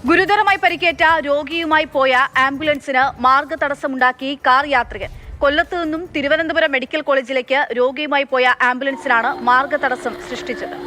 ഗുരുതരമായി പരിക്കേറ്റ രോഗിയുമായി പോയ ആംബുലൻസിന് മാർഗതടസ്സമുണ്ടാക്കി കാർ യാത്രികൻ. കൊല്ലത്ത് നിന്നും തിരുവനന്തപുരം മെഡിക്കൽ കോളേജിലേക്ക് രോഗിയുമായി പോയ ആംബുലൻസിനാണ് മാർഗതടസ്സം സൃഷ്ടിച്ചത്.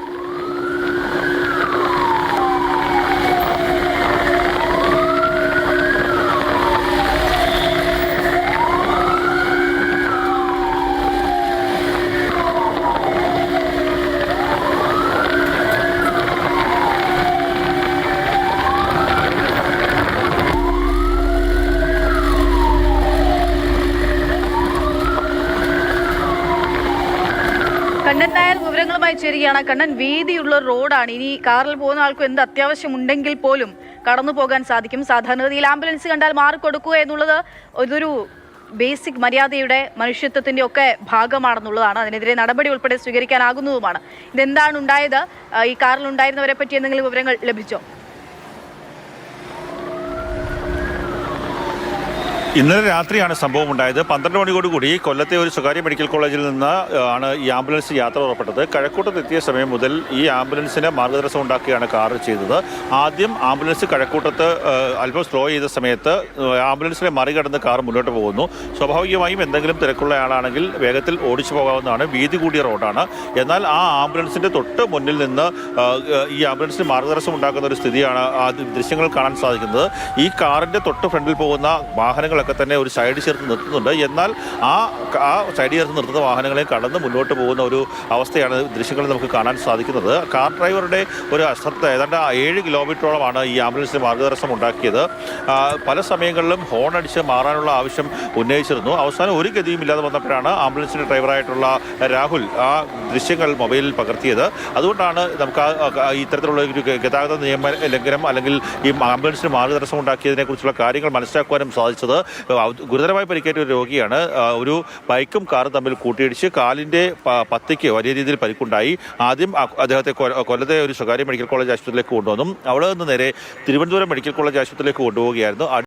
കണ്ണൻ നായർ വിവരങ്ങളുമായി ചേരുകയാണ്. കണ്ണൻ, വീതിയുള്ള റോഡാണ്. ഇനി കാറിൽ പോകുന്ന ആൾക്കും എന്ത് അത്യാവശ്യമുണ്ടെങ്കിൽ പോലും കടന്നു പോകാൻ സാധിക്കും. സാധാരണഗതിയിൽ ആംബുലൻസ് കണ്ടാൽ മാറിക്കൊടുക്കുക എന്നുള്ളത് ഒരു ബേസിക് മര്യാദയുടെ മനുഷ്യത്വത്തിന്റെ ഒക്കെ ഭാഗമാണെന്നുള്ളതാണ്. അതിനെതിരെ നടപടി ഉൾപ്പെടെ സ്വീകരിക്കാനാകുന്നതുമാണ്. ഇതെന്താണ് ഉണ്ടായത്? ഈ കാറിൽ ഉണ്ടായിരുന്നവരെ പറ്റി എന്തെങ്കിലും വിവരങ്ങൾ ലഭിച്ചോ? ഇന്നലെ രാത്രിയാണ് സംഭവം ഉണ്ടായത്. 12 മണിയോടുകൂടി കൊല്ലത്തെ ഒരു സ്വകാര്യ മെഡിക്കൽ കോളേജിൽ നിന്ന് ആണ് ഈ ആംബുലൻസ് യാത്ര പുറപ്പെട്ടത്. കഴക്കൂട്ടത്ത് എത്തിയ സമയം മുതൽ ഈ ആംബുലൻസിന് മാർഗതടസ്സം ഉണ്ടാക്കിയാണ് കാർ ചെയ്തത്. ആദ്യം ആംബുലൻസ് കഴക്കൂട്ടത്ത് അല്പം സ്ലോ ചെയ്ത സമയത്ത് ആംബുലൻസിനെ മറികടന്ന് കാർ മുന്നോട്ട് പോകുന്നു. സ്വാഭാവികമായും എന്തെങ്കിലും തിരക്കുള്ള ആളാണെങ്കിൽ വേഗത്തിൽ ഓടിച്ചു പോകാവുന്നതാണ്. വീതി കൂടിയ റോഡാണ്. എന്നാൽ ആ ആംബുലൻസിൻ്റെ തൊട്ട് മുന്നിൽ നിന്ന് ഈ ആംബുലൻസിന് മാർഗതടസ്സം ഉണ്ടാക്കുന്ന ഒരു സ്ഥിതിയാണ് ആ ദൃശ്യങ്ങൾ കാണാൻ സാധിക്കുന്നത്. ഈ കാറിൻ്റെ തൊട്ട് ഫ്രണ്ടിൽ പോകുന്ന വാഹനങ്ങൾ തന്നെ ഒരു സൈഡ് ചേർത്ത് നിർത്തുന്നുണ്ട്. എന്നാൽ ആ സൈഡ് ചേർത്ത് നിർത്തുന്ന വാഹനങ്ങളെ കടന്ന് മുന്നോട്ട് പോകുന്ന ഒരു അവസ്ഥയാണ് ദൃശ്യങ്ങളിൽ നമുക്ക് കാണാൻ സാധിക്കുന്നത്. കാർ ഡ്രൈവറുടെ ഒരു അശ്രദ്ധ ഏതാണ്ട് 7 കിലോമീറ്ററോളമാണ് ഈ ആംബുലൻസിന് മാർഗതടസ്സം ഉണ്ടാക്കിയത്. പല സമയങ്ങളിലും ഹോൺ അടിച്ച് മാറാനുള്ള ആവശ്യം ഉന്നയിച്ചിരുന്നു. അവസാനം ഒരു ഗതിയും ഇല്ലാതെ വന്നപ്പോഴാണ് ആംബുലൻസിൻ്റെ ഡ്രൈവറായിട്ടുള്ള രാഹുൽ ആ ദൃശ്യങ്ങൾ മൊബൈലിൽ പകർത്തിയത്. അതുകൊണ്ടാണ് നമുക്ക് ഇത്തരത്തിലുള്ള ഒരു ഗതാഗത നിയമ ലംഘനം അല്ലെങ്കിൽ ഈ ആംബുലൻസിന് മാർഗതടസ്സം ഉണ്ടാക്കിയതിനെ കുറിച്ചുള്ള കാര്യങ്ങൾ മനസ്സിലാക്കുവാനും സാധിച്ചത്. ഗുരുതരമായി പരിക്കേറ്റ ഒരു രോഗിയാണ്. ഒരു ബൈക്കും കാറും തമ്മിൽ കൂട്ടിയിടിച്ച് കാലിൻ്റെ പത്തിക്ക് വലിയ രീതിയിൽ പരിക്കുണ്ടായി. ആദ്യം അദ്ദേഹത്തെ കൊല്ലത്തെ ഒരു സ്വകാര്യ മെഡിക്കൽ കോളേജ് ആശുപത്രിയിലേക്ക് കൊണ്ടുവന്നു. അവിടെ നിന്ന് നേരെ തിരുവനന്തപുരം മെഡിക്കൽ കോളേജ് ആശുപത്രിയിലേക്ക് കൊണ്ടുപോവുകയായിരുന്നു.